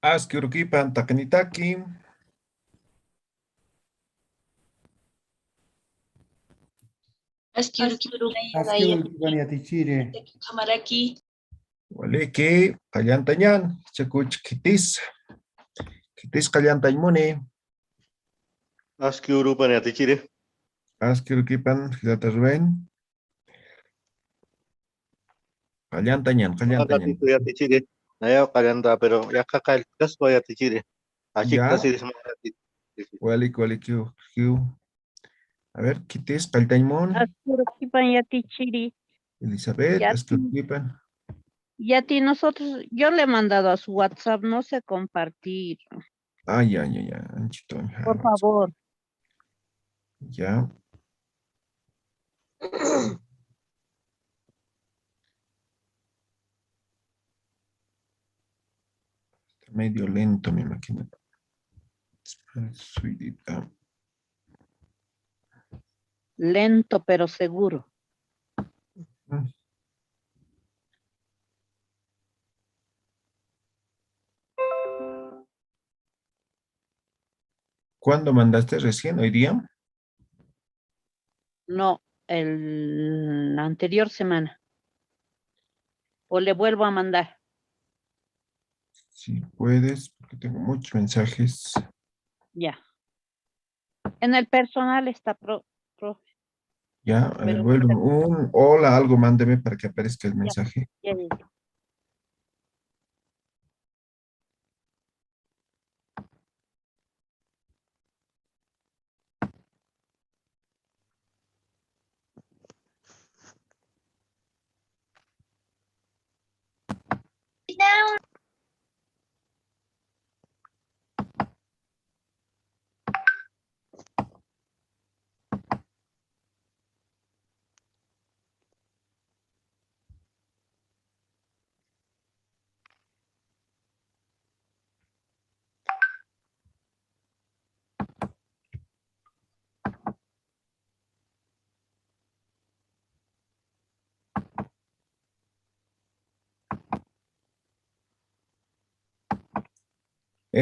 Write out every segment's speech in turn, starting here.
Aski urukipan takanitaki. Askiru Askiru Kipaniatichire. kamaraki. Waliki kallantañan. Chakuch kitis. Kitis kallantañmuni. Aski Urupan Atichire. Aski urukipan hilata ruben. Kallantañan. Atitu Atichire. Naya Kalanda, pero ya Kakal Casco Atichire. Así Ya. casi Walik kiu. A ver, kitis kaltañmon. Askirukipan yatichiri. Elizabeth, Ya, aski urukipan. Yati, nosotros, yo le he mandado a su WhatsApp, no sé compartir, Ay. Anchito. por favor. Ya. Está medio lento mi máquina. Suidita. Lento pero seguro. ¿Cuándo mandaste recién? ¿Hoy día? No, la anterior semana. O le vuelvo a mandar. Si puedes, porque tengo muchos mensajes. Ya. En el personal está Ya, a ver, pero vuelvo un hola, algo, mándeme para que aparezca el mensaje. ya.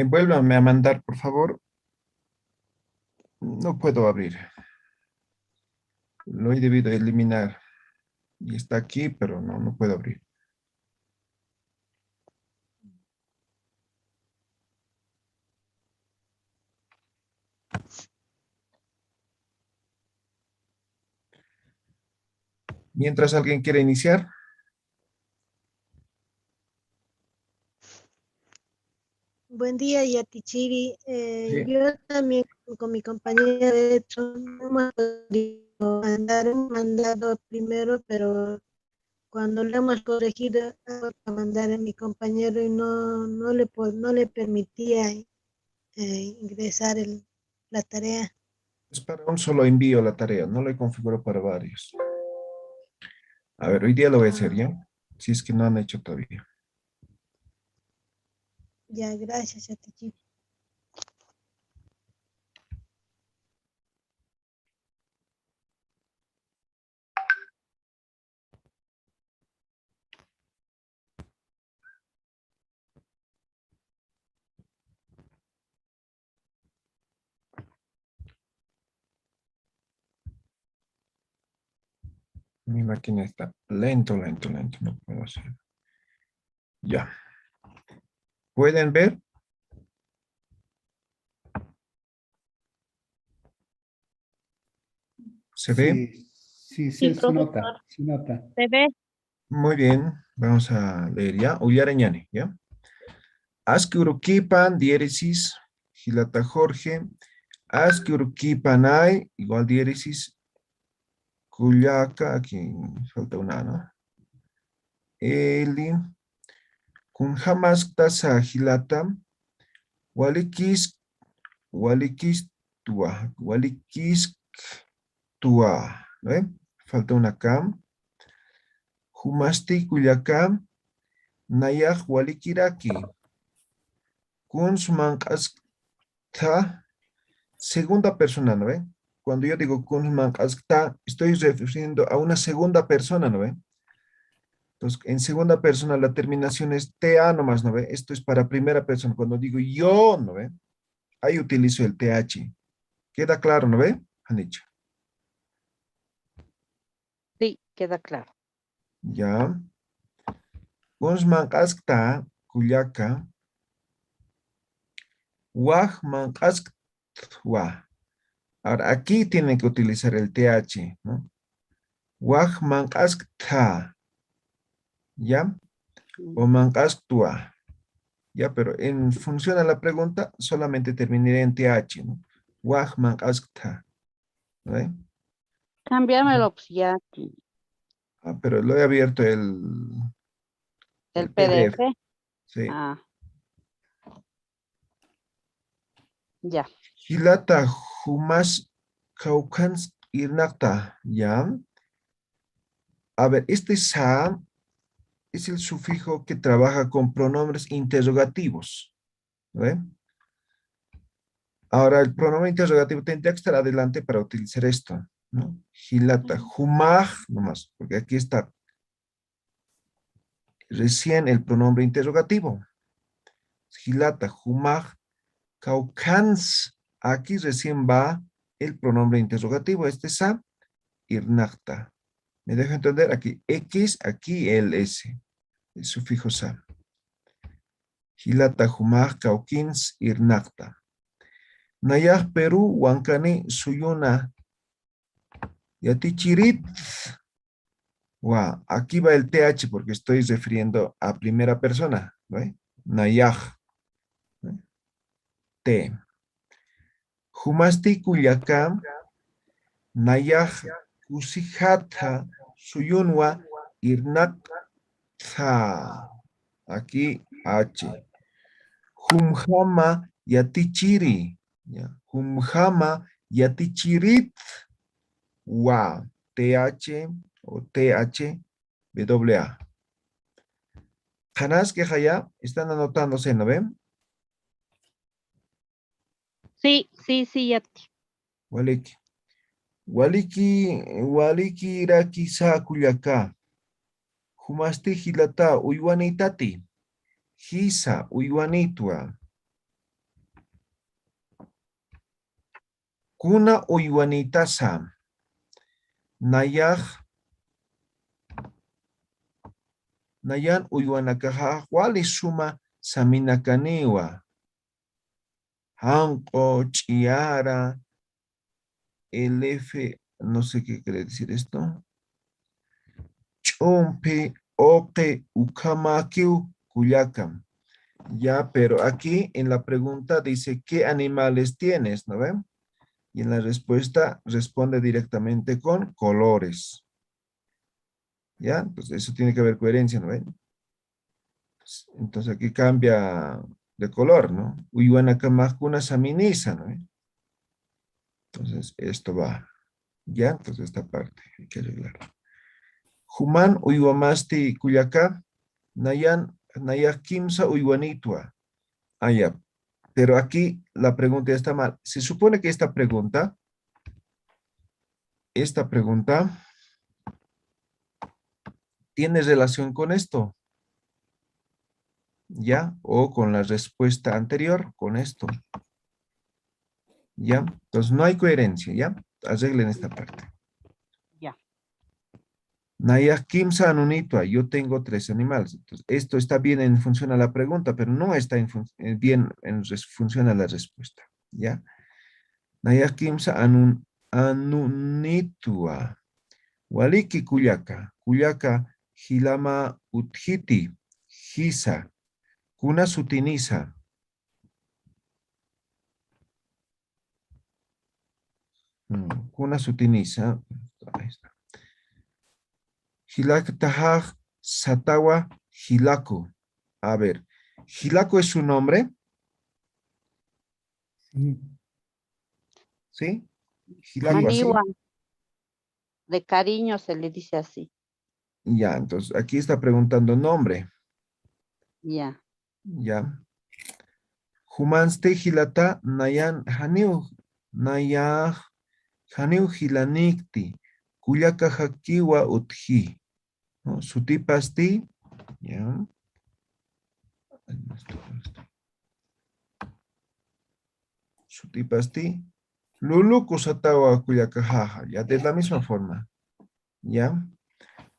Vuélvame a mandar, por favor. No puedo abrir. Lo he debido eliminar. Y está aquí, pero no puedo abrir. Mientras alguien quiere iniciar. Buen día, Yatichiri. Sí. Yo también con mi compañera, de hecho, no hemos podido hemos mandado primero, pero cuando lo hemos corregido, a mandar a mi compañero y no le permitía ingresar la tarea. Es para un solo envío la tarea. No lo configuro para varios. A ver, hoy día lo voy a hacer, ¿ya? Si es que no han hecho todavía. Ya, gracias, Yatichiri. Mi máquina está lento. No puedo hacer. Ya. ¿Pueden ver? ¿Se ve? Sí, Sí, se nota, profesor. se nota. ¿Se ve? Muy bien. Vamos a leer ya. Ullarañani, ¿ya? Aski urukipan, diéresis, Gilata Jorge. Aski urukipan hay, igual diéresis, Cuyaca, aquí falta una, ¿no? Eli. Kunjamas tasa Gilata. Walikis, walikis tua, ¿no? Falta una cam. Humasti Cuyacam, Nayaj Walikiraki. Kunsman ta, segunda persona, ¿no ve? Cuando yo digo Kunsman ta, estoy refiriendo a una segunda persona, ¿no ve? Entonces, en segunda persona la terminación es TA nomás, ¿no ve? Esto es para primera persona. Cuando digo yo, ¿no ve? Ahí utilizo el TH. ¿Queda claro, no ve? Han dicho. Sí, queda claro. Ya. Gonsman askta, kuyaka. Wajman asktwa. Ahora, aquí tienen que utilizar el TH, ¿no? Wajman askta. ¿Ya? O man asktua. Ya, pero en función a la pregunta, solamente terminaría en TH, ¿no? Wajman askta. ¿Ve? Cámbiamelo, pues ya. Ah, pero lo he abierto el El PDF. PDF. Sí. Ah. Ya. Hilata humas kaukans irnakta. Ya. A ver, este sa es el sufijo que trabaja con pronombres interrogativos. ¿Ve? Ahora, el pronombre interrogativo tendría que estar adelante para utilizar esto, ¿no? Hilata, humaj, nomás, porque aquí está recién el pronombre interrogativo. Hilata, humaj, kaukans, aquí recién va el pronombre interrogativo, este es sa, irnakta. ¿Me dejo entender? Aquí X, aquí el S, el sufijo sa. Hilata, humaj, kaukins, irnakta. Nayaj Perú, Huancani, Suyuna, Yatichirit. Wow, aquí va el TH porque estoy refiriendo a primera persona, ¿no? Nayaj, ¿no? T. Humasti Culiacán, Nayaj, Usijata, Suyunwa, Irnakta. Aquí H. Humjama, Yatichiri. ¿Ya? Humjama, Yatichirit. Wow, TH o TH, WA. Janás que haya, están anotándose, ¿no ven? Sí, sí, sí, ya. Waliki. Waliki iraki sa kuyaka. Humasti hilata uywanitati. Hisa uywanitua. Kuna uywanitasa. Nayaj. Nayan uywanakaja. Wali suma saminakaniwa. Hanko, chiara. El F, no sé qué quiere decir esto. Chompe, ope, ukamakiu, kuyakam. Ya, pero aquí en la pregunta dice, ¿qué animales tienes? ¿No ven? Y en la respuesta responde directamente con colores. ¿Ya? Entonces eso tiene que haber coherencia, ¿no ven? Entonces aquí cambia de color, ¿no? Uyuanakamajkuna saminisa, ¿no ven? Entonces esto va. ¿Ya? Entonces esta parte hay que arreglar. Human uywamasti kuyaka, nayak kimsa uywanitua. Ah, ya. Pero aquí la pregunta ya está mal. Se supone que esta pregunta tiene relación con esto, ¿ya? O con la respuesta anterior, con esto, ¿ya? Entonces no hay coherencia, ¿ya? Arreglen esta parte. Ya. Nayak kimsa anunitua, yo tengo 3 animales. Entonces, esto está bien en función a la pregunta, pero no está bien en función a la respuesta, ¿ya? Nayak kimsa anunitua. Waliki kuyaka, kuyaka hilama uthiti, hisa, kuna sutinisa. Kuna sutinisa. Ahí está. Hilaktahaj satawa hilaku. A ver, hilaku es su nombre, Sí. ¿sí? Hilaku así. Maniwa, de cariño se le dice así. Ya, entonces aquí está preguntando nombre. Ya. Ya. Humanste hilata nayan haniu. Haniu hilanikti. Kuyaka hakiwa uthi. ¿no? Sutipasti, ya. Sutipasti. Lulu kusatawa kuyakajaja, ya, de la misma forma, ¿ya?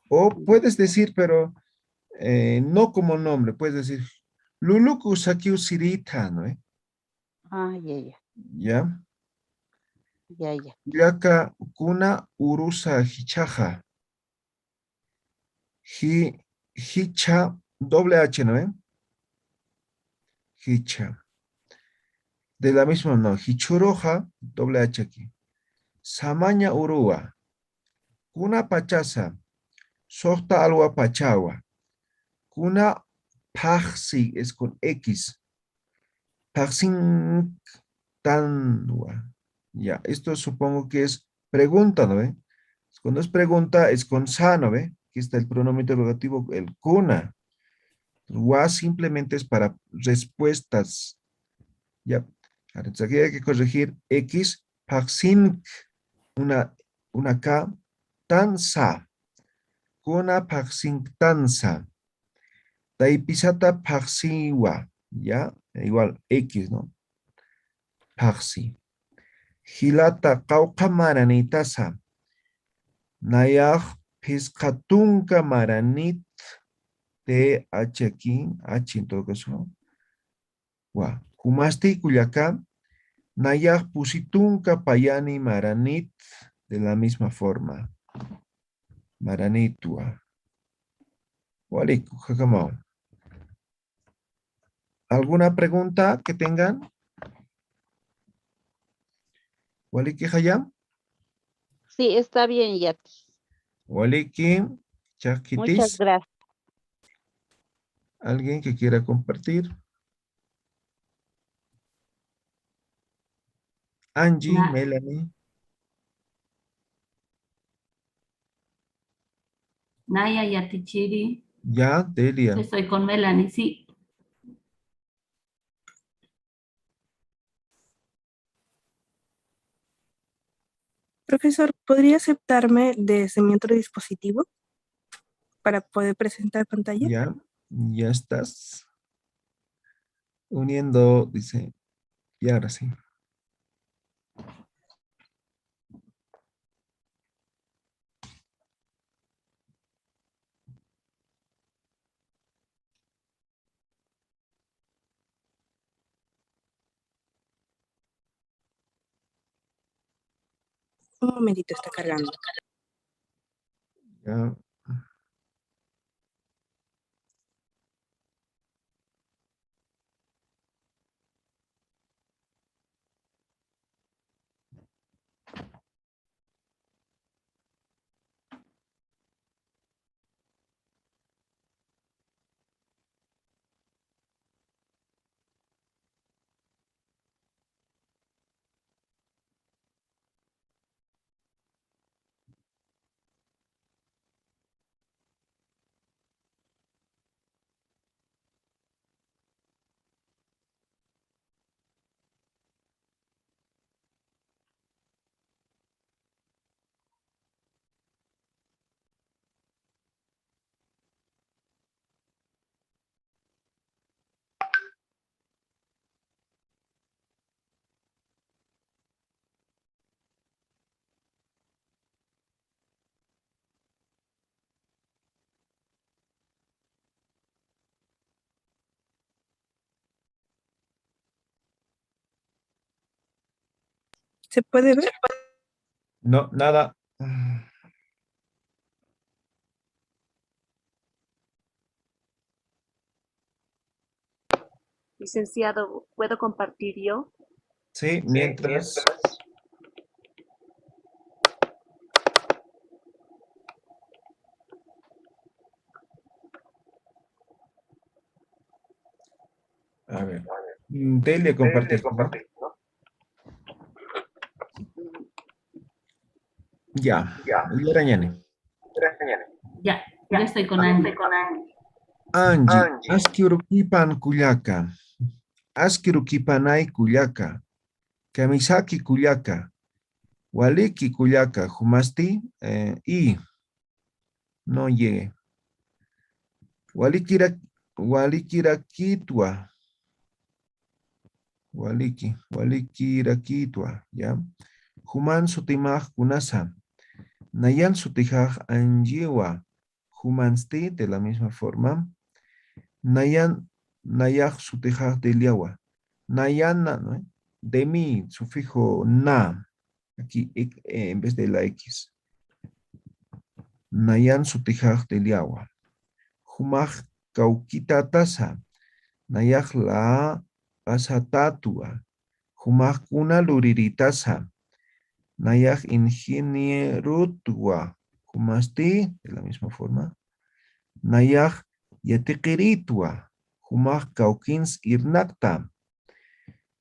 O puedes decir, pero no como nombre, puedes decir, Lulu kusakiu sirita, ¿no? Ah, ya. ¿Ya? Ya. Yaka kuna urusa hichaja. Hicha, doble H, ¿no? Hicha. De la misma, no. Hichuroja, doble H aquí. Samaña urua. Kuna pachasa. Sota alwa pachawa. Kuna paxi es con X. Paxin tanwa. Ya, esto supongo que es pregunta, ¿no ve? Cuando es pregunta es con sa, ¿no ve? Aquí está el pronombre interrogativo, el kuna. Wa simplemente es para respuestas. Ya. Entonces aquí hay que corregir X, paxin, una K, tansa. Kuna paxin tansa. Taipisata paxiwa. Ya, igual X, ¿no? Paxi. Hilata kauka maranitasa. Nayaj piscatunca maranit. T, H aquí, H en todo caso. Wa. Kumasti Culiacán. Nayaj pusitunca payani maranit. De la misma forma. Maranitua. Waliku, jakamao. ¿Alguna pregunta que tengan? Waliki Hayam. Sí, está bien, Yati. Waliki Muchas Chakitis. gracias. ¿Alguien que quiera compartir? Angie, Melanie. Naya Yatichiri. Ya, Delia. Estoy con Melanie, sí. Profesor, ¿podría aceptarme desde mi otro dispositivo para poder presentar pantalla? Ya, ya estás uniendo, dice. Y ahora sí. Un momentito, está cargando. Ya. ¿Se puede ver? No, nada. Licenciado, ¿puedo compartir yo? Sí, mientras. A ver. Delia compartiste, ¿no? Ya. Y ahora Ñane. Ya, yo estoy con Angie. Angie, askirukipan kuyaka. Askirukipanay kuyaka. Kamisaki kuyaka. Waliki kuyaka. Humasti y no llegue. Walikirakitua. Walikirakitua, ¿ya? Human sutimaj kunasa. Nayan sutijaj anjiwa. Humansti, de la misma forma. Nayan, nayaj sutijaj de liawa. Nayana, ¿no? De mí, sufijo na. Aquí en vez de la X. Nayan sutijaj de liawa. Humaj kaukita tasa. Nayaj la pasatatua. Humaj kuna luriritasa. Nayaj ingenierutua. Humasti, de la misma forma. Nayaj yatikiritua. Humaj kaukins irnakta.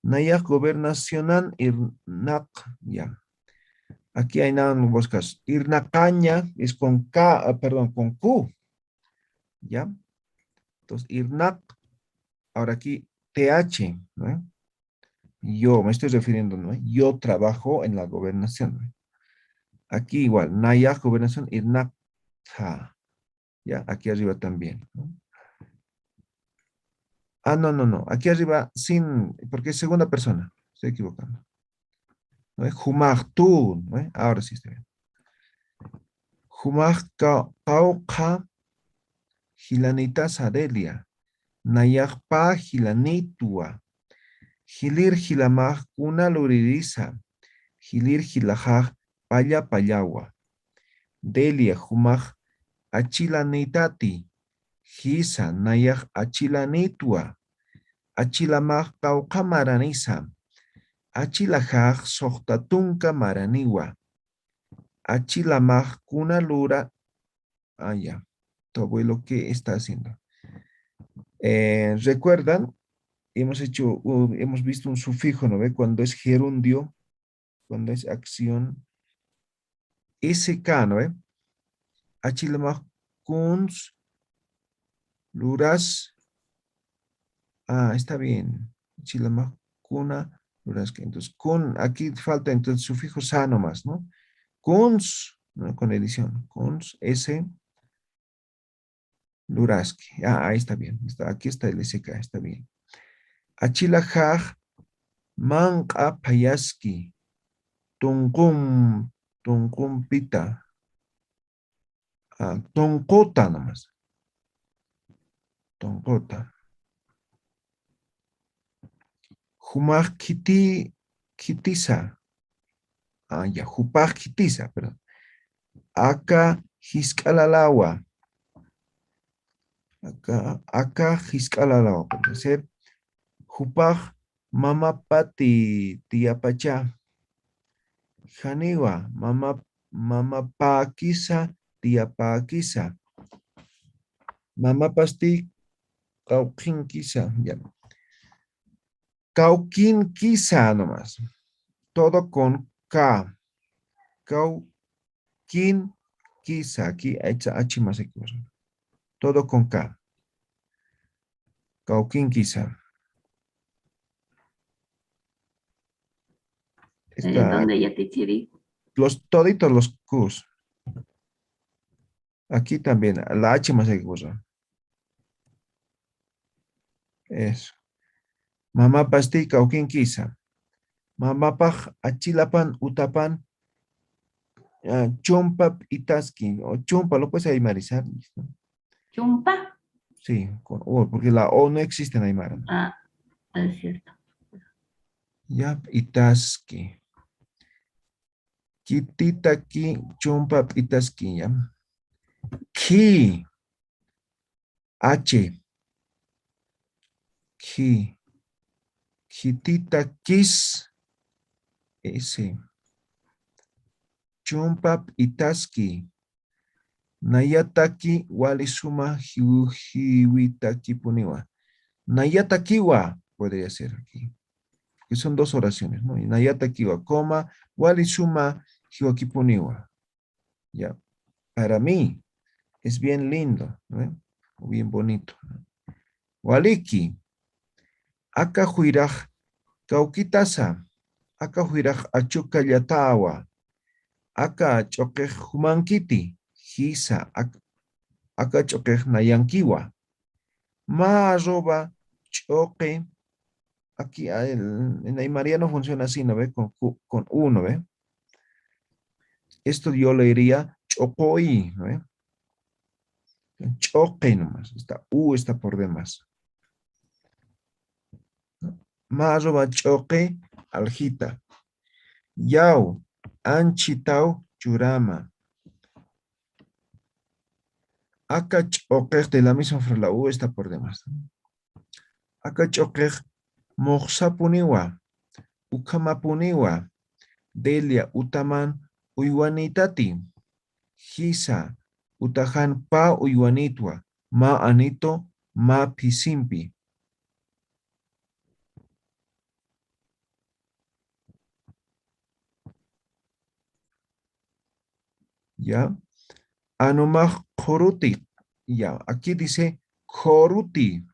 Nayaj gobernacionan irnak. Ya. Aquí hay nada en los casos. Irnakaña es con K, perdón, con Q. ¿Ya? Entonces, irnak. Ahora aquí, TH, ¿no? Yo, me estoy refiriendo, ¿no? Yo trabajo en la gobernación, ¿no? Aquí igual, Nayaj, gobernación, irnakta. ¿Ya? Aquí arriba también, ¿no? Ah, no. Aquí arriba, sin, porque es segunda persona. Estoy equivocando. ¿No? Humaj, tú, ¿no? Ahora sí está bien. Humaj, kauka, hilanita sadelia. Nayaj pa, hilanitua. Hilir hilamaj, kuna luririsa. Hilir hilajaj, paya payawa. Delia, humaj, achilanitati. Hisa, nayaj achilanitua. Achilamaj, kauka maranisa. Achilajaj sohtatunka maraniwa. Achilamaj kuna lura. Ah, ya. Tu abuelo, ¿qué está haciendo? ¿Recuerdan? Hemos visto un sufijo, ¿no ve? Cuando es gerundio, cuando es acción. SK, ¿no ve? Achilamaj kuns luras. Ah, está bien. Achilamaj kuna. Entonces, kun, aquí falta entonces el sufijo sa nomás, ¿no? Kuns, ¿no? Con edición. Kuns, S. Luraski. Ah, ahí está bien. Aquí está el SK, está bien. Achilajaj, manqa payaski. Tunkum pita. Ah, tonkota nomás. Tonkota. Humaj kitisa. Ah, ya, jupaj kitisa, perdón. Acá hiskalalawa. Acá hiskalalawa. Puede ser. Jupaj mamapati tiapacha. Janiwa mamapakisa tiapakisa. Mamapasti kaukinkisa. Ya. Kaukinkisa nomás. Todo con K. Kaukinkisa. Aquí H más aquí. Todo con K. Kaukinkisa. ¿Dónde Yatichiri? Toditos los Qs. Aquí también. La H más aquí. Eso. Mamá pasti kaukinkisa. Mamá paj achilapan utapan. Chumpap itaski. O chumpa, lo puedes aymarizar. ¿Chumpa? Sí, con O, porque la O no existe en Aymara. Ah, es cierto. Ya, itaski. Kititaki, chumpap itaski, ya. Ki. H. Ki. Kititakis. S. Chumpap itaski. Nayataki walisuma hiwitaki puniwa. Nayatakiwa podría ser aquí. Que son dos oraciones, ¿no? Y Nayatakiwa, coma, walisuma hiwakipuniwa. Ya. Para mí es bien lindo, ¿no? O bien bonito. Waliki. Aka huiraj kaukitasa. Aka huiraj achukallatawa. Aka chokej humankiti. Hisa. Aka chokej nayankiwa. Ma arroba choque. Aquí en Aymara no funciona así, ¿no ve? Con uno, ¿ve? Esto yo le diría chocoy, ¿no ve? Choque nomás. Está por demás. Ma arroba choque aljita. Yau anchitau churama. Acá choque de la misma forma, la U está por demás. Acá choque moxapuniwa. Ukamapuniwa. Delia utaman uywanitati. Hisa utajan pa uywanitwa. Ma anito ma pisimpi. ¿Ya? Anumaj koruti. Ya, aquí dice koruti.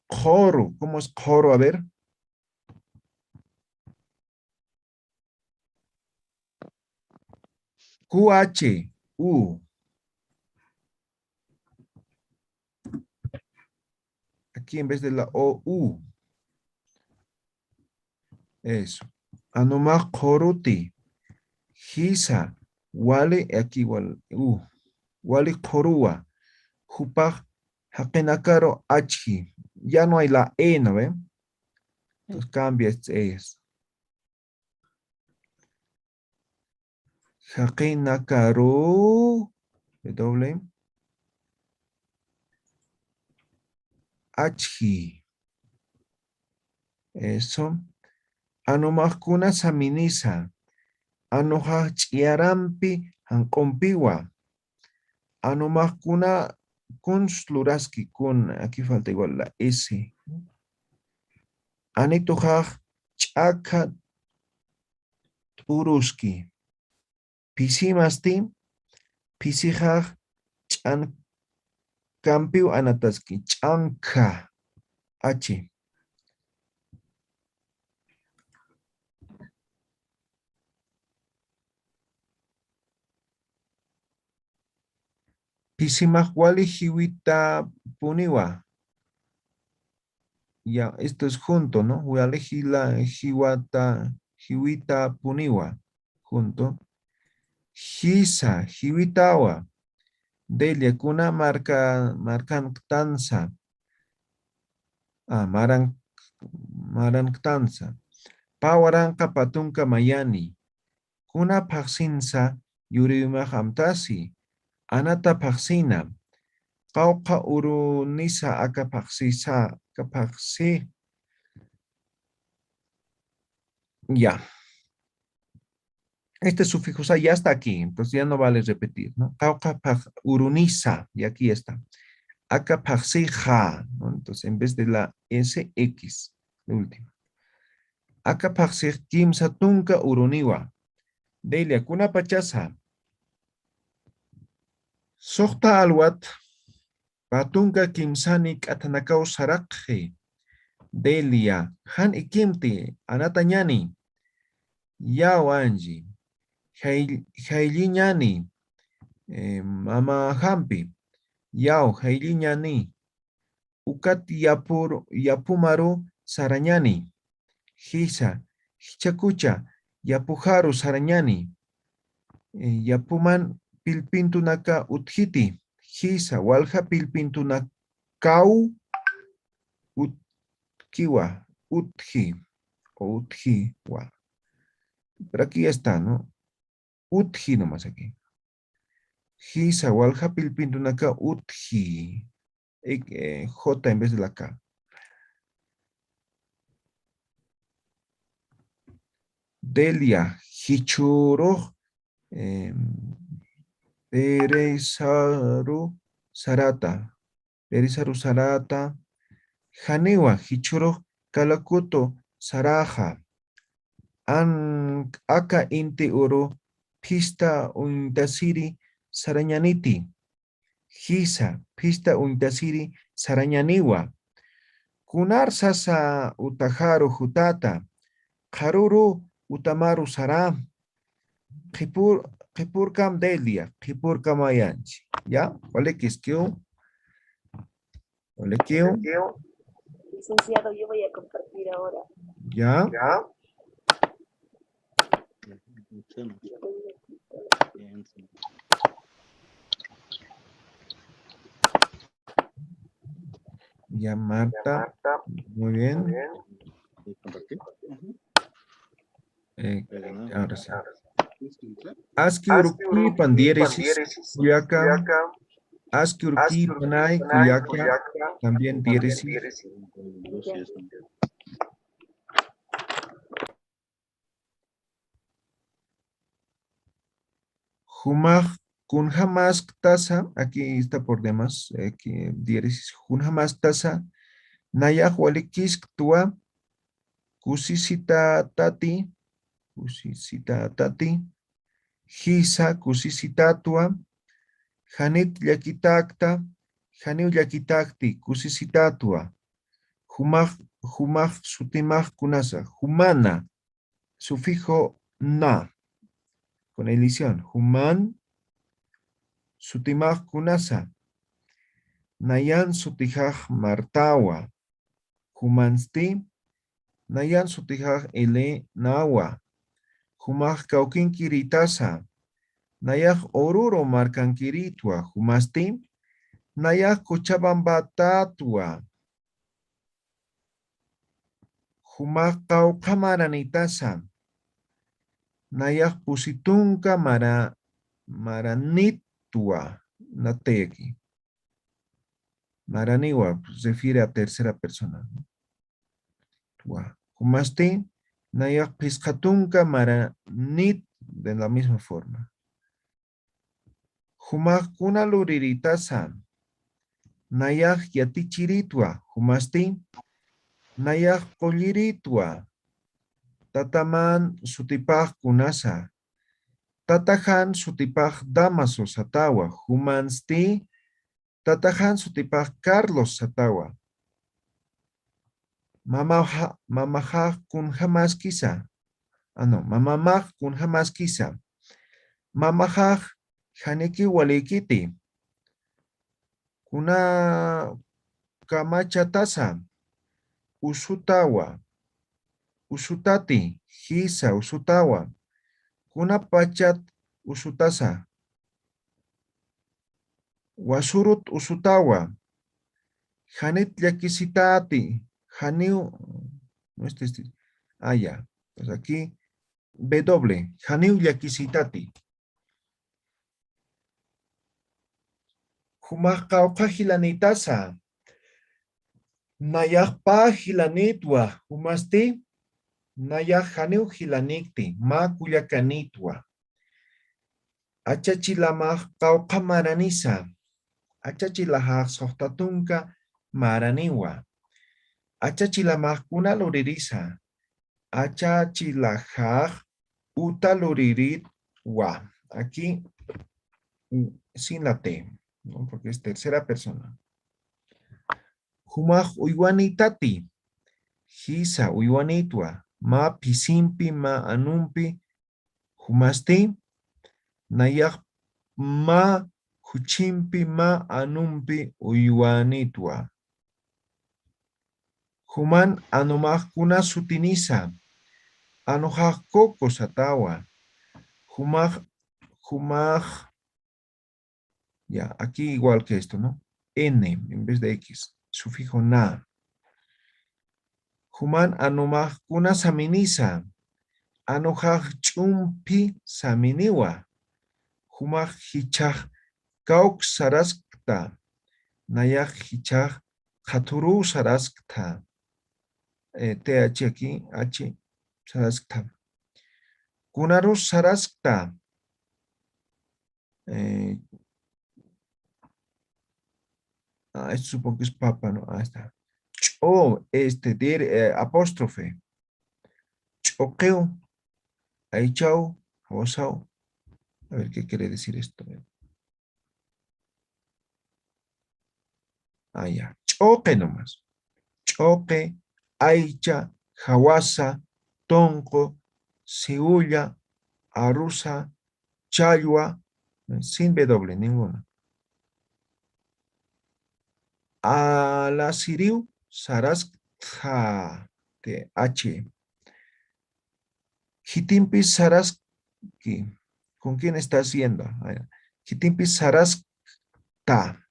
Koro, ¿cómo es koro? A ver. QH-U. Aquí en vez de la O-U. Eso. Anumaj koruti. Hisa. Wale, aquí igual. Wale korua. Jupaj hakenakaro achki. Ya no hay la E, ¿no ven? Entonces cambia este es. Hakenakaro. W. Achki. Eso. Anomajkuna saminisa. Anoja chiarampi hankompiwa. Anomajkuna kun sluraski kun. Aquí falta igual la S. Anitujaj chaka turuski. Pisimasti. Pisijaj chan campiu anataski. Chanka. H. Pisimajwali jiwita puniwa. Ya, esto es junto, ¿no? Wali jiwita puniwa. Junto. Hisa, jiwitawa. Delia, kuna marcan tanza. Maran tanza. Pawaranka patunka mayani. Kuna paksinsa yurima hamtasi. Anata paksina. Kauka urunisa akapaksisa. Akapaksi. Ya. Este sufijo sa ya está aquí, entonces ya no vale repetir, ¿no? Kauka urunisa, y aquí está. Akapaksija, ¿no? Entonces en vez de la S, X, la última. Akapaksij kimsa tunka uruniwa. Delia, kuna pachasa. Sokta alwat. Patunka kimsani katanakau sarakje. Delia, han ikimti, anatañani. Yao anji. Hailiñani. Mama hampi. Yao hailiñani. Ukati yapumaru sarañani. Hisa, hichakucha, yapuharu sarañani. Yapuman pilpintunaka uthiti. Hisa, walha pilpintunakau utkiwa, uthi o uthiwa. Pero aquí está, ¿no? Uthi nomás aquí. Hisa, walha pilpintunaka uthi. J en vez de la K. Delia, hichuro, peresaru, sarata. Peresaru, sarata. Janewa, hichuro, kalakuto, saraja. Aka inte oro, pista untasiri, sarañaniti. Hisa, pista untasiri, sarañaniwa. Kunar sasa utajaru jutata. Karuru utamaru sara. Kipur kam delia. Kipur kamayanchi. ¿Ya? ¿Cuál es que? Olequio. Licenciado, yo voy a compartir ahora. Ya. Ya, Marta. Muy bien. Ahora sí. Aski urki pandieresis Culiaca. Aski urki panay Culiaca. También diéresis. Humaj kun jamás tasa. Aquí está por demás. Aquí diéresis. Kun jamás tasa. Nayah walikisk tua. Kusisita tati. Kusisita tati. Hisa kusisitatua. Hanit yakitakta. Haniu yakitakti. Kusisitatua. Humaj sutimaj kunasa. Humana. Sufijo na. Con edición. Human. Sutimaj kunasa. Nayan sutijaj martawa. Humansti. Nayan sutijaj ele nawa. Humaj kaukinkiritasa. Nayaj oruro markankiritwa. Humasti. Nayaj Cochabamba tatua. Humaj kauqamaranitasa. Nayaj pusitunka maranitwa. Nateki. Maraniwa se refiere a tercera persona. Humasti. Nayaj piscatunka maranit. De la misma forma. Humaj kuna luriritasa. Nayaj yatichiritwa. Humasti. Nayaj kolliritwa. Tataman sutipaj kunasa. Tatajan sutipaj Damaso satawa. Humansti. Tatajan sutipaj Carlos satawa. Mamajaj kun jamás kisa. Mamamaj kun jamás kisa. Mamajaj Haniki walikiti. Kuna kamachatasa. Usutawa. Usutati. Hisa usutawa. Kuna pachat usutasa. Wasurut usutawa. Hanit yakisitati. Haniu. No este. Ya. Pues aquí. W. Haniu yakisitati. Humaj kaukajilanitasa. Nayaj pajilanitwa. Humasti. Nayaj haniu jilanikti. Ma kuyakanitwa. Achachilamaj kauqamaranisa. Achachilajaj sohtatunka maraniwa. Achachilamaj kunaluririsa. Achachilajaj utaluriritwa. Aquí sin la T, ¿no? Porque es tercera persona. Humaj uywanitati. Hisa uywanitwa. Ma pisimpi ma anumpi. Humasti. Nayaj ma huchimpi ma anumpi uywanitwa. Human anumaj kuna sutinisa. Anojaj koko satawa. Humaj. Ya, aquí igual que esto, ¿no? N en vez de X. Sufijo na. Human anumaj kuna saminisa. Anojaj chumpi saminiwa. Humaj hichaj kauk saraskta. Nayaj hichaj haturu saraskta. TH aquí, H saraskta. Kunaru saraskta. Esto supongo que es papa, ¿no? Está. Apóstrofe. Choqueo. Ahí chao. Osao. A ver qué quiere decir esto. Ya. Choque nomás. Choque. Aicha. Hawasa. Tonco. Siulla. Arusa. Chayua. Sin W, ninguna. A la siriu saraska TH. Hitimpis saraski. ¿Con quién estás yendo? Hitimpis saraskta.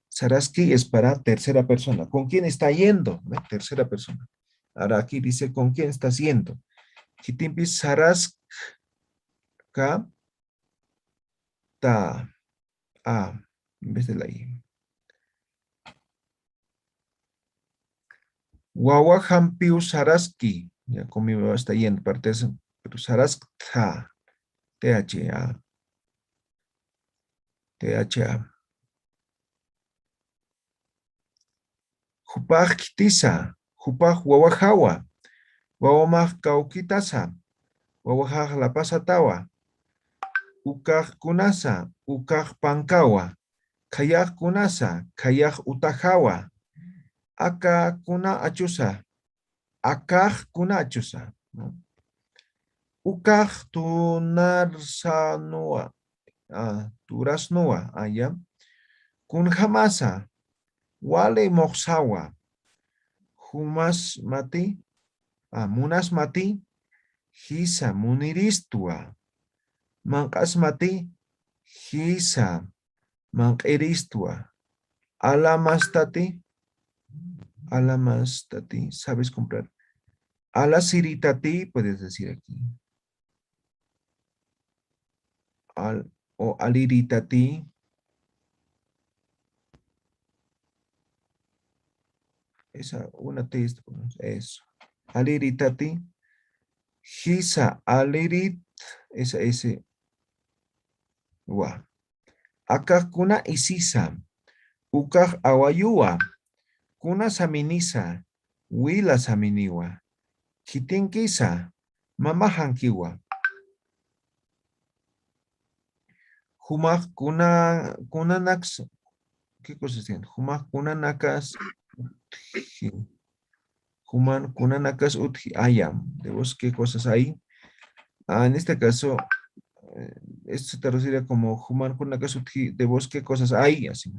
Saraski es para tercera persona. ¿Con quién está yendo? ¿No? Tercera persona. Ahora aquí dice ¿con quién estás yendo? Hitimpis saraska ta. A. En vez de la I. Wawa hampiu saraski. Ya conmigo está yendo. Parte eso. Pero saraskta. THA. THA. Jupaj kitisa. Jupaj wawajawa. Wawamaj kaukitasa. Wawajaj la pasatawa. Ukaj kunasa. Ukaj pankawa. Kayaj kunasa. Kayaj utajawa. Aka kuna achusa. Akaj kuna achusa. ¿No? Ukaj tunarsanua. Turasnua. Ya. Kunjamasa. Wale moxawa. Humas mati. Munas mati. Hisa muniristua. Mankas mati. Hisa mankeristua. Alamastati. Alamastati. ¿Sabes comprar? Alasiritati, puedes decir aquí. O aliritati. Esa, una T, eso. Aliritati. Hisa, alirit, esa, ese. Wa. Acá kuna isisa. Ukaj awayua. Kuna saminisa. Wila saminiwa. Kitinkisa. Mamahankiwa. Humaj kuna nax. ¿Qué cosas tienen? Humaj kuna nakas. Human kuna nakas utji. Ayam. ¿De vos qué cosas hay? En este caso, esto se traduciría como Human kuna nakas utji. ¿De vos qué cosas hay? Así.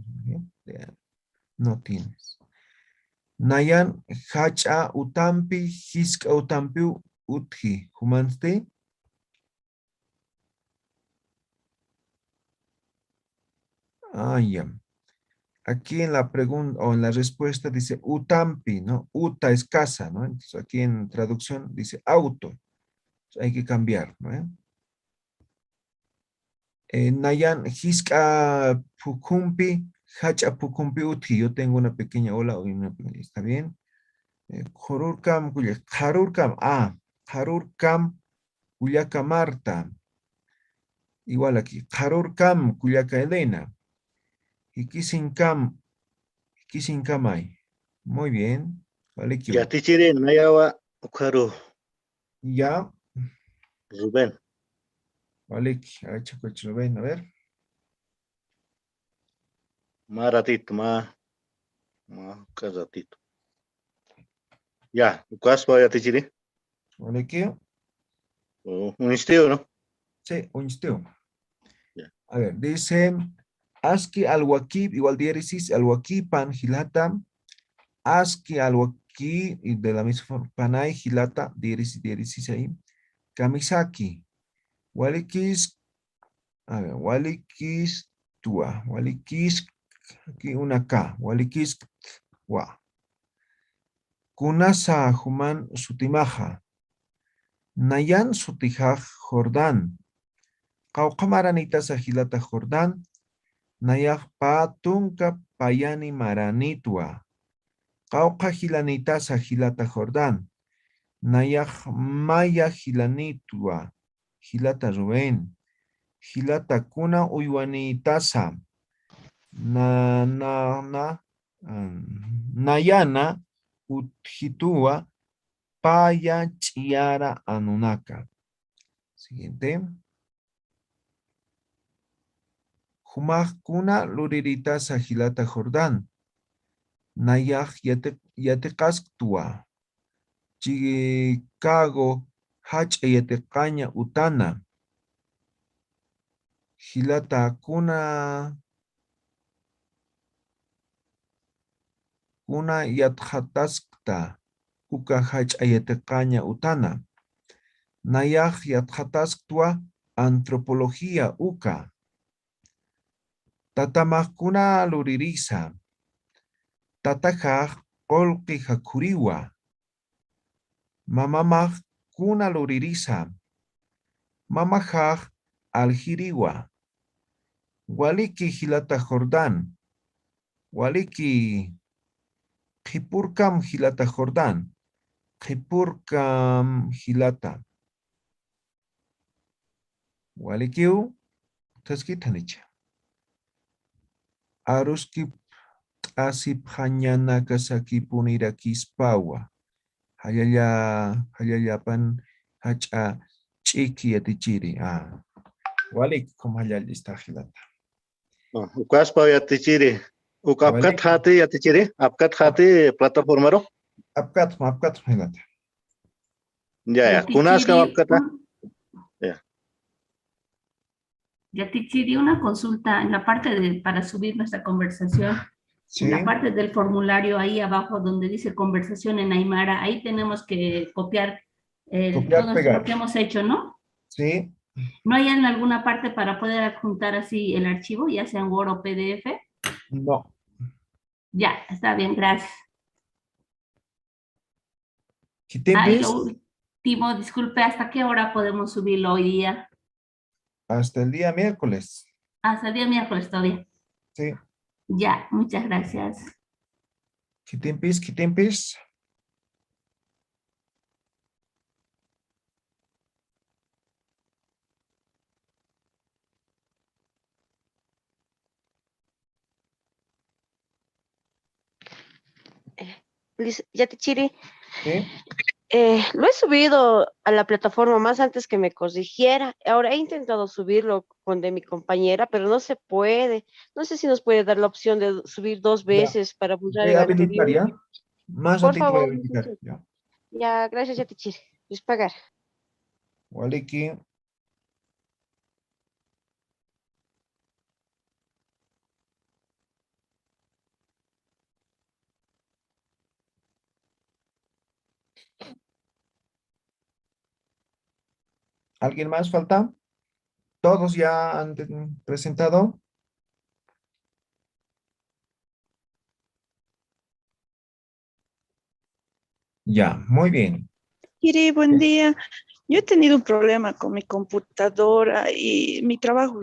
No tienes. Nayan hacha utampi hiska utampi utji. Humanste. Ayam. Aquí en la pregunta o en la respuesta dice utampi, ¿no? Uta es casa, ¿no? Entonces aquí en traducción dice auto. Entonces hay que cambiar, ¿no? Nayan hiska pukumpi, hacha pukumpi uti. Yo tengo una pequeña ola o una pequeña, ¿está bien? Jorurkam, Jarurkam, Jarurkam, Cuyaca Marta. Igual aquí, Jarurkam, Cuyaca Elena. Y Kisinkamay. Muy bien. Vale, Ya tichire nayawa ukaru ya. Rubén. Vale, ven, a ver. Más ratito, más cada ratito. Ya, ¿cuál ya tichire? Vale, aquí. Un estilo, ¿no? Sí, un steo. Ya. A ver, dice, aski al wakib, igual diéresis, al wakib pan hilata. Aski al wakib, y de la misma forma, panay hilata, diéresis ahí. Kamisaki. Walikis, a ver, walikis tua. Walikis, aquí una K. Walikis wa. Kunasa human sutimaja. Nayan sutijaj Jordán. Kauqamaranita sahilata Jordán. Nayak patunka payani maranitua. Kauqa hilanita sahilata Jordán. Nayak maya hilanitua. Hilata Rubén. Hilata kuna uywanitasa. Nayana uthitua paya chiara anunaka. Siguiente. Humaj kuna luririta sahilata Jordán. Nayaj yatekastua. Chicago hach yatecaña utana. Hilata kuna kuna yatjataskta uka hach'ayateqaña utana. Nayaq yatjatasktua antropología uka. Tatamakuna luririsa. Tatakaq qolqi hakuriwa. Mamamaq kuna luririsa. Mamajaq aljiriwa. Waliki hilata Jordán. Waliki qhipurkam hilata Jordán. Qhipurkam hilata. Walikiu taskitanicha. Aruskip asip hañana kasaki punira kispawa. Hayallapan hacha chiki atichiri. Walik como hayal está hilata. Ukaspa yatichiri. Apkat hati yatichiri. Apkat hati plataforma ro. Apkat hilata. Ya. Kunas kam apkat. Yatichiri, una consulta en la parte para subir nuestra conversación. Sí. En la parte del formulario ahí abajo donde dice conversación en Aymara, ahí tenemos que copiar, todo pegar. lo que hemos hecho, ¿no? Sí. ¿No hay en alguna parte para poder adjuntar así el archivo, ya sea en Word o PDF? No. Ya, está bien, gracias. Quitimbis. Lo último, disculpe, ¿hasta qué hora podemos subirlo hoy día? Hasta el día miércoles. Hasta el día miércoles todavía. Sí. Ya, muchas gracias. Quitimpis. Yatichiri, Sí. lo he subido a la plataforma más antes que me corrigiera. Ahora he intentado subirlo con de mi compañera, pero no se puede. No sé si nos puede dar la opción de subir 2 veces para borrar Voy el a habilitar, anterior. ¿ya? Más Por ratito voy a favor. habilitar. Ya. Ya, gracias, Yatichiri. Luis Pagar. Waliki. ¿Alguien más falta? ¿Todos ya han presentado? Ya, muy bien. Kiri, buen día. Yo he tenido un problema con mi computadora y mi trabajo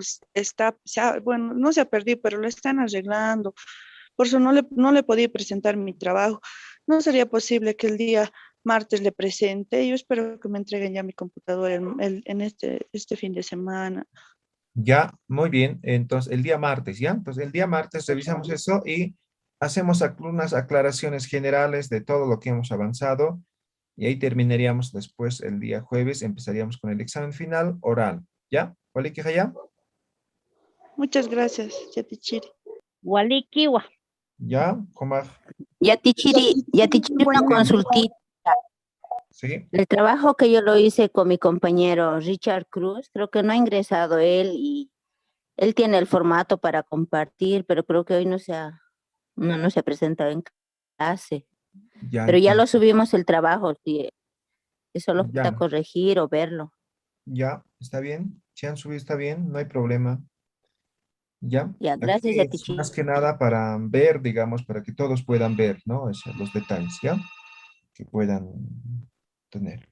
bueno, no se ha perdido, pero lo están arreglando. Por eso no le podía presentar mi trabajo. No sería posible que el día martes le presente. Yo espero que me entreguen ya mi computadora en este fin de semana. Ya, muy bien. Entonces, el día martes, ¿ya? Entonces, el día martes revisamos eso y hacemos unas aclaraciones generales de todo lo que hemos avanzado. Y ahí terminaríamos después el día jueves, empezaríamos con el examen final oral. ¿Ya? ¿Waliki ya? Muchas gracias, Yatichiri. Walikiwa. ¿Ya? ¿Cómo? Yatichiri, una consultita. Sí. El trabajo que yo lo hice con mi compañero Richard Cruz, creo que no ha ingresado él y él tiene el formato para compartir, pero creo que hoy no se ha presentado en clase. Ya, Pero ya lo entonces, subimos el trabajo, sí. Solo ya. falta corregir o verlo. Ya, está bien. Si han subido, está bien, no hay problema. Ya. Ya, gracias, Aquí es Yatichiri. más que nada para ver, digamos, para que todos puedan ver, ¿no? Los detalles, ¿ya? Que puedan tener.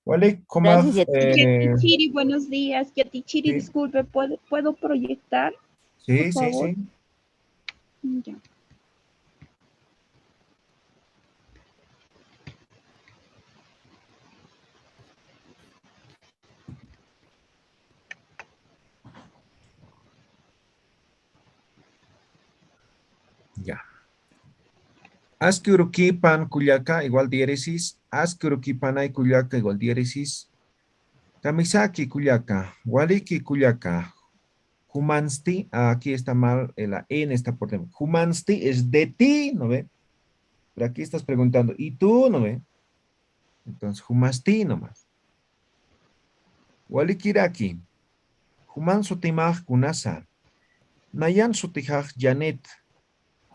Vale, ¿cómo? Gracias, Yatichiri. Yatichiri, buenos días. Yatichiri, Sí. disculpe, ¿puedo proyectar? Sí, Por sí, favor. sí. Ya. Ya. Askurukipan Kuyaka igual diéresis. Askurukipanay Kuyaka igual diéresis. Kamisaki Kuyaka. Waliki Kuyaka. Humansti. Aquí está mal. La N está por dentro. Humansti es de ti, ¿no ve? Pero aquí estás preguntando, ¿y tú, no ve? Entonces, Humasti nomás. Walikiraki. Human sutimaj kunasa. Nayan sutijaj Janet.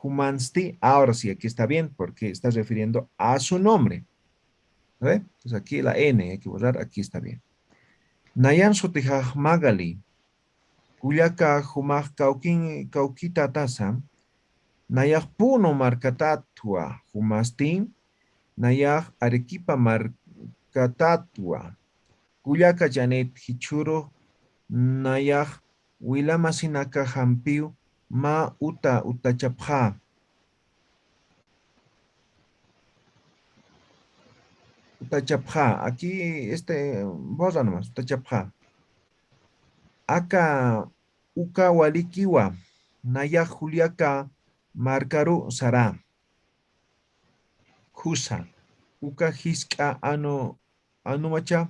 Humansti, ahora sí, aquí está bien, porque está refiriendo a su nombre. ¿Ve? Entonces aquí la N, hay que borrar, aquí está bien. Nayan sotijaj magali. Kuyaka humaj kaukita tasa. Nayaj puno markatatua humastin. Nayaj arequipa markatatua. Kuyaka janet hichuro. Nayaj wilama sinaka hampiu. Ma uta utachapja. Utachapja. Aquí, borra nomás, utachapja. Acá, uka walikiwa. Naya Juliaka markaru sara. Kusa. Uka hiska macha.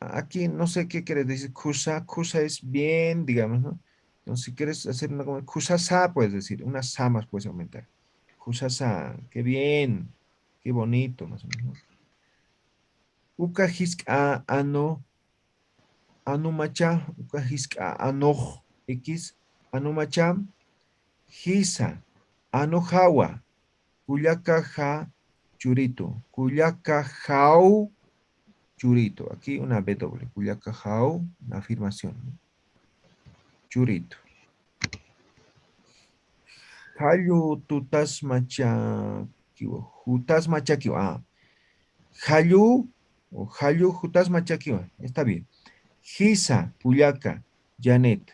Aquí no sé qué quiere decir kusa. Kusa es bien, digamos, ¿no? Entonces, si quieres hacer una como kusa sa, puedes decir. Unas sa más puedes aumentar. Kusa sa. Qué bien. Qué bonito, más o menos. Uka hiska macha. Uka hiska x. Macha. Hisa, Anojawa, Cuyacaja, Churito, Cuyacajau, Churito. Aquí una B doble, Cuyacajau, una afirmación. Churito. Hayu tutas machakiwa, jutas machakiwa. Hayu o Hayu jutas machakiwa. Está bien. Hisa, Cuyaca, Janet.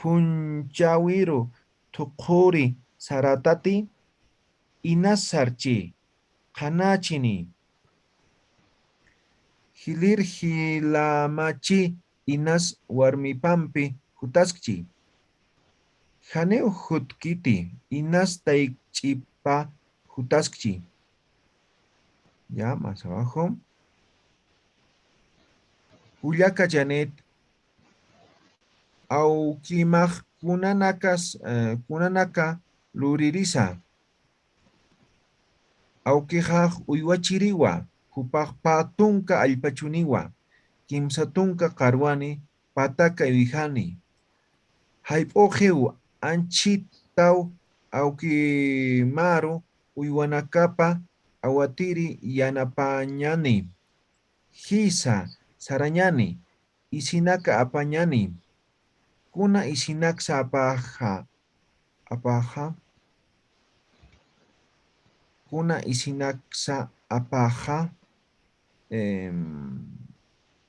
Punchawiro, Tukuri, Saratati, Inasarchi, Hanachini, Hilir Hilamachi, Inas Warmipampi, Hutaskchi, Haneu Hutkiti, Inas Taichipa, Hutaskchi. Ya, más abajo. Uyaka Janet, Aukimaj Kunanaka, Luririsa. Aukijaj uywachiriwa, hupaj patunka alpachuniwa, kimsatunka karwani, pataka vijani. Haipojeu anchitau aukimaru uywanakapa awatiri yanapañani. Hisa sarañani, isinaka apañani. Kuna isinaksa apaja. Kuna isinaksa apaja.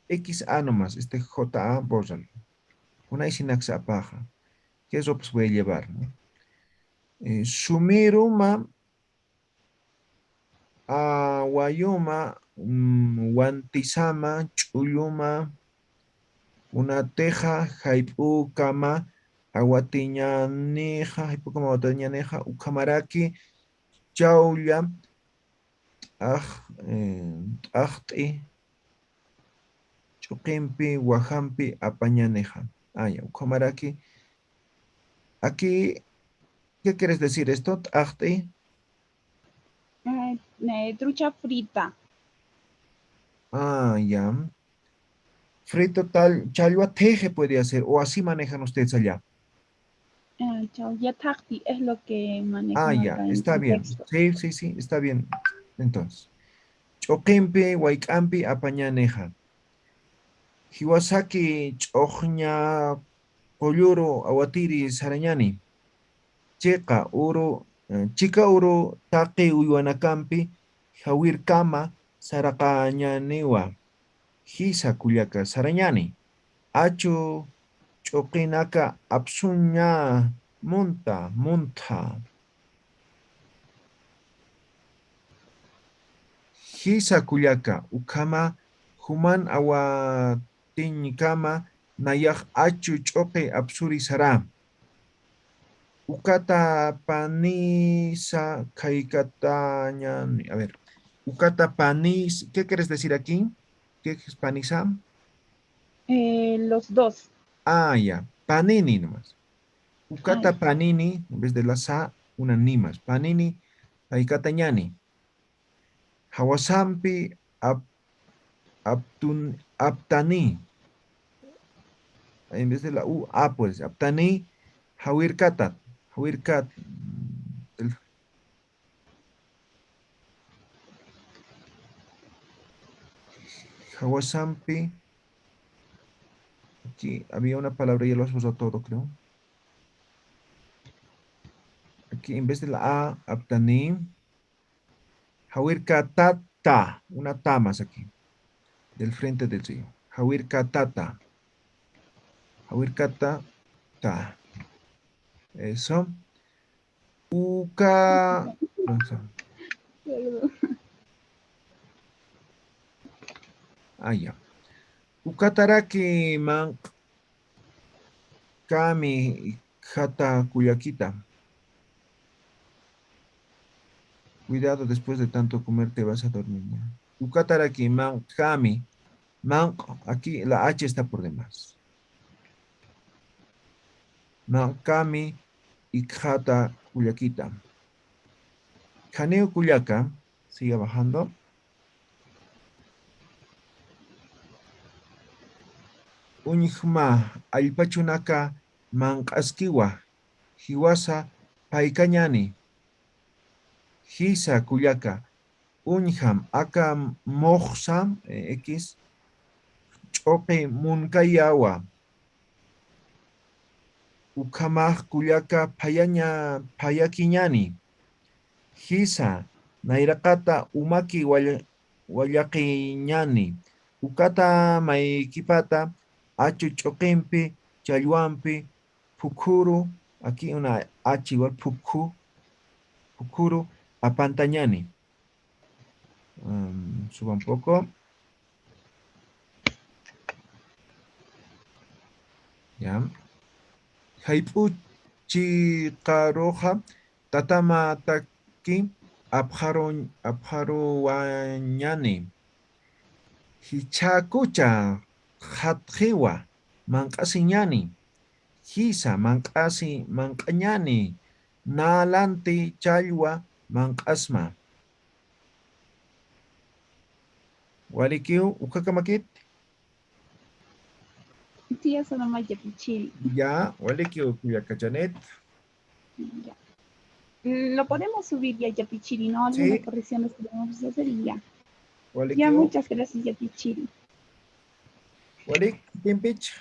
XA nomás, JA, bórralo. Kuna isinaksa apaja. ¿Qué eso pues voy a llevar? ¿No? Sumiruma, Awayuma, Wantisama, Chuluma, una teja, Haipukama, Aguatiñaneja, Haipukama, Aguatiñaneja, Ukamaraki, Chaulia, Ahti, Chuquimpi, Guajampi, Apañaneja. Ya, Ukamaraki. Aquí, ¿qué quieres decir esto? Ahti. Trucha frita. Ya. Frito tal, chalua teje puede hacer, o así manejan ustedes allá. Ya tacti es lo que manejan Ya, acá en está el bien. texto. Sí, está bien. Entonces, Choquempe, Huaycampi, Apañaneja. Hiwasaki, Choña, Colluro, Awatiri, Sarañani. Chica uro, Taqi, Uywanacampi, Jawir Kama, Saracañaniwa. Hisa, Culiaca, Sarañani. Achu, Choquinaca, Apsuña, Munta. Hisa Kuyaka, Ukama, Human Awatiñikama, Nayaj Achu Choque Absuri Sara. Ukata Panisa Kaikatañani. A ver, Ukata Panis, ¿qué quieres decir aquí? ¿Qué es Panisa? Los dos. Ya, Panini nomás. Ukata Panini, en vez de la sa, una ni más. Panini Kaikatañani. Hawasampi Aptani. En vez de la U, pues, Aptani, Hawirkatat. Hawasampi. Aquí había una palabra y ya lo has usado todo, creo. Aquí en vez de la A, Aptanim. Hawirkatata. Una ta más aquí. Del frente del río. Hawirkatata. Hawirkatata. Eso. Uka. Ah, ya. Ukataraki man kami jata kuyakita. Cuidado, después de tanto comer te vas a dormir. ¿No? Ukataraki man kami. Man, aquí la H está por demás. Man kami ikjata kuyakita. Janeo kuyaka. Sigue bajando. Uñjma allpachunaka manqaskiwa. Hiwasa paikañani. Hisa kuyaka. Uñjam aka moqsam X. Chope munkayawa. Ukamaj kuyaka payakiñani. Hisa nairakata umaki wallaqiñani. Ukata maikipata achu choqimpi, challwampi, pukuru, aquí una H igual pukuru, apantañani. Suba un poco. Ya. Haipuchi karoja, tatama taki, abharuañani. Hichakucha, hatjiwa, mankasiñani. Hisa, mankasi, mankañani. Nalanti, challwa, mankasma. Walikiu, ukakamakit. Sí, eso nomás yapichiri. Ya, walikiu, kuyakachanet. Ya. Lo podemos subir ya yapichiri, ¿no? Algunas Sí. correcciones que debemos hacer y ya. Ya, Walikiu, muchas gracias yapichiri. walik, timpich.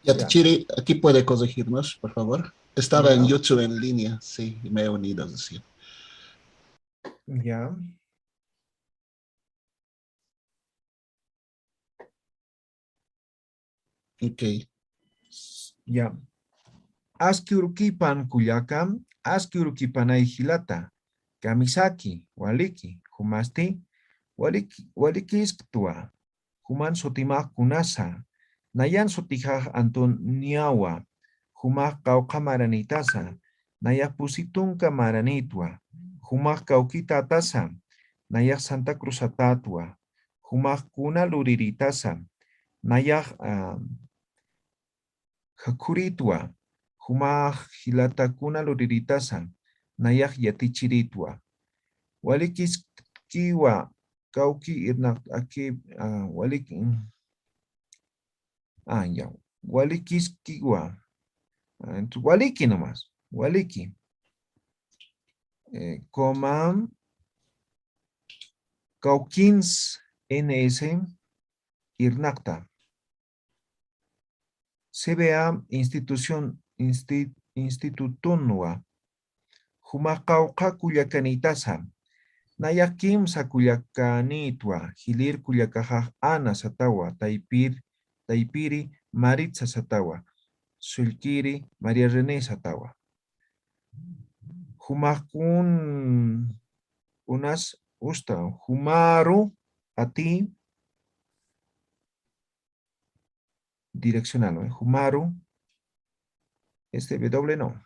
Yatichiri, aquí puede corregirnos, por favor. Estaba en Ya. YouTube en línea, sí, me he unido, es decir. Ya. Ok. Ya. Askiurukipan kuyakam, askiurukipanay hilata. Kamisaki, waliki, humasti, walikistua. Human sotimak kunasa. Nayan sotijaj antun niawa. Humak kauqamaranitasa. Nayak pusitunka maranitwa. Humak kaukita tasa. Nayak Santa Cruz atatwa. Humak kuna luriritasa. Nayak hakuritwa. Humak hilatakuna luriritasan. Nayak yatichiritwa. Walikiskiwa. Kauki irnak aquí waliki. Ya. Walikiskiwa. Entonces, waliki nomás. Waliki. Comam. Kaukins NS. Irnakta. CBA institutunwa. Humakauka kuyakanitasa. Nayakim sa kuyakanitwa. Hilir kuyakajaj ana satawa. Taipiri Maritza satawa. Sulkiri María René satawa. Humakun unas usta. Humaru ati. Direccional, ¿no? Humaru. W no.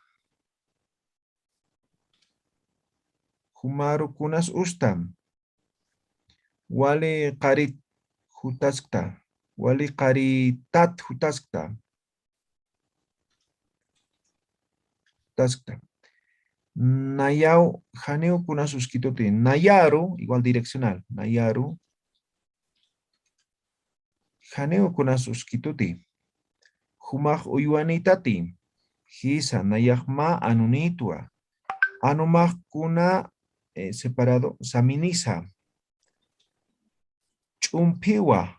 Humaru kunas ustam. Wale qarit hutaskta. Wale qaritat hutaskta. Taskta. Nayau janeu kunas uskitote. Nayaru, igual direccional. Nayaru. Janeu kunas uskitote. Humaj uyuanitati. Hisa nayahma anunitua. Anumaj kuna separado. Saminisa. Chumpiwa.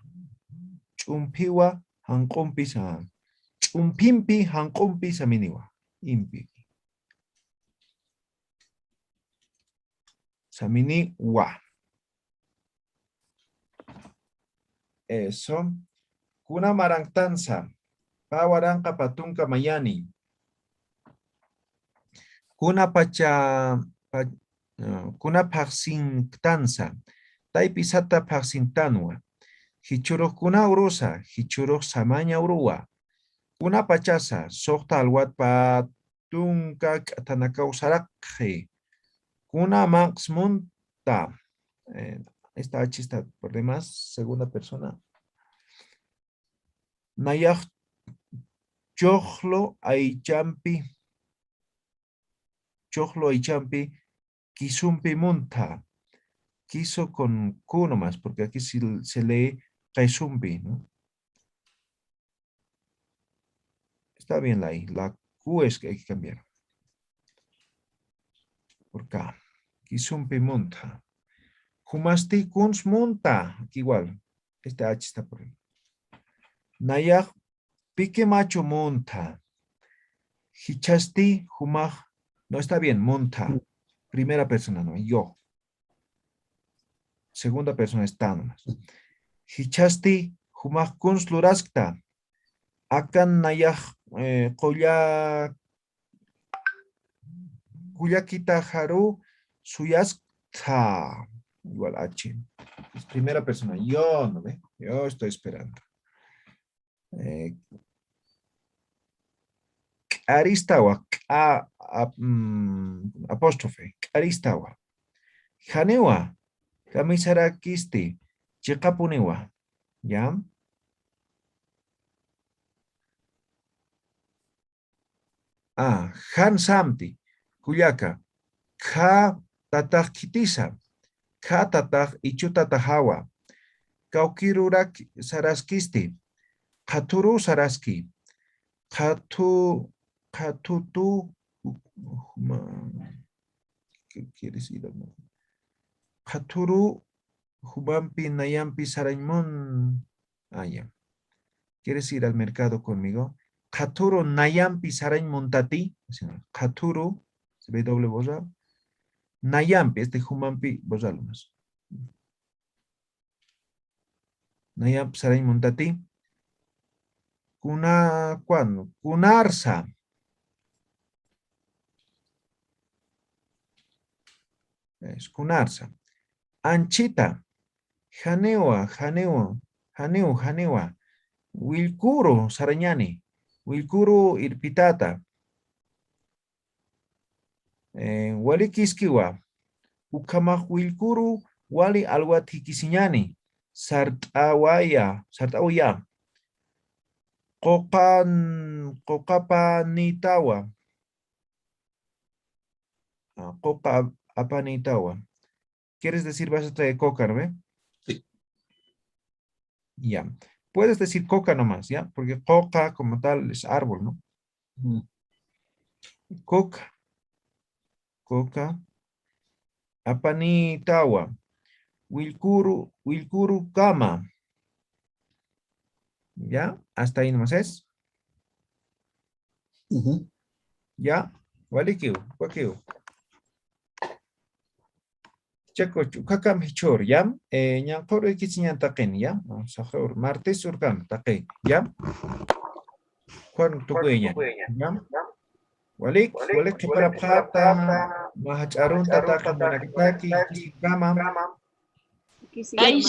chumpiwa hanqumpi sa. Chumpimpi hanqumpi saminiwa. Impi. Samini wa. Eso. Kuna marangtansa. Pawaranka patunka mayani. Kuna kuna paksintansa. Taipisata paksintanwa. Hichuruk kuna urusa. Hichuruk samanya urua. Kuna pachasa. Sokta alwat patunka tanakau sarakhe. Kuna max monta. Esta H está por demás. Segunda persona. Nayak chojlo aychampi. Chojlo aychampi. Kisumpi monta. Quiso con Q nomás, porque aquí se lee kaisumpi, ¿no? Está bien la I. La Q es que hay que cambiar. Por acá. Kisumpi monta. Humasti kuns monta. Aquí igual. Este H está por ahí. Nayak pique macho monta. Hichasti humaj. No está bien, monta. Primera persona, no, yo. Segunda persona está nomás. Hichasti humaj kuns luraskta. Akan nayak kuya kita haru suyaskta. Igual H. Es primera persona, yo, ¿no ve? Yo estoy esperando. Aristawa, apóstrofe, Aristawa. Janewa, kamisara kisti, chikapunewa. ¿Ya? Han samti, kuyaka, ka tatah kitisa, ka tatah ichutatahawa, kaukirurak saraskisti, katuru saraski, katutu, ¿qué quiere decir? Katuru, Jubampi, Nayampi, Saraimon. Ya. ¿Quieres ir al mercado conmigo? Katuru, Nayampi, Saraimon Tati. Katuru, se ve doble borra. Nayampi, este Jubampi, borralo más. Nayampi, Saraimon Tati. ¿Cuándo? Kunarsa. Es Kunarsa. Anchita. Janewa. Wilkuru Sarañani. Wilkuru Irpitata. Wali Kiskiwa. Ukamah Wilkuru Wali Alwatikisiñani. Sartawaya. Kokapanitawa. Koka apanitawa. ¿Quieres decir vas a traer coca, no ve? Sí. Ya. Puedes decir coca nomás, ¿ya? Porque coca como tal es árbol, ¿no? Coca. Apanitawa. Wilkuru kama. ¿Ya? Hasta ahí nomás es. ¿Ya? Walikiu. Checo, kakam hichor, ¿ya? Ñankoro ikichiñan taqin, ¿ya? Sajor, martes urkam, taqin, ¿ya? Juan tukueña, ¿ya? Walik que para pata, mahacharun tataka manakitaki, kama. Ay,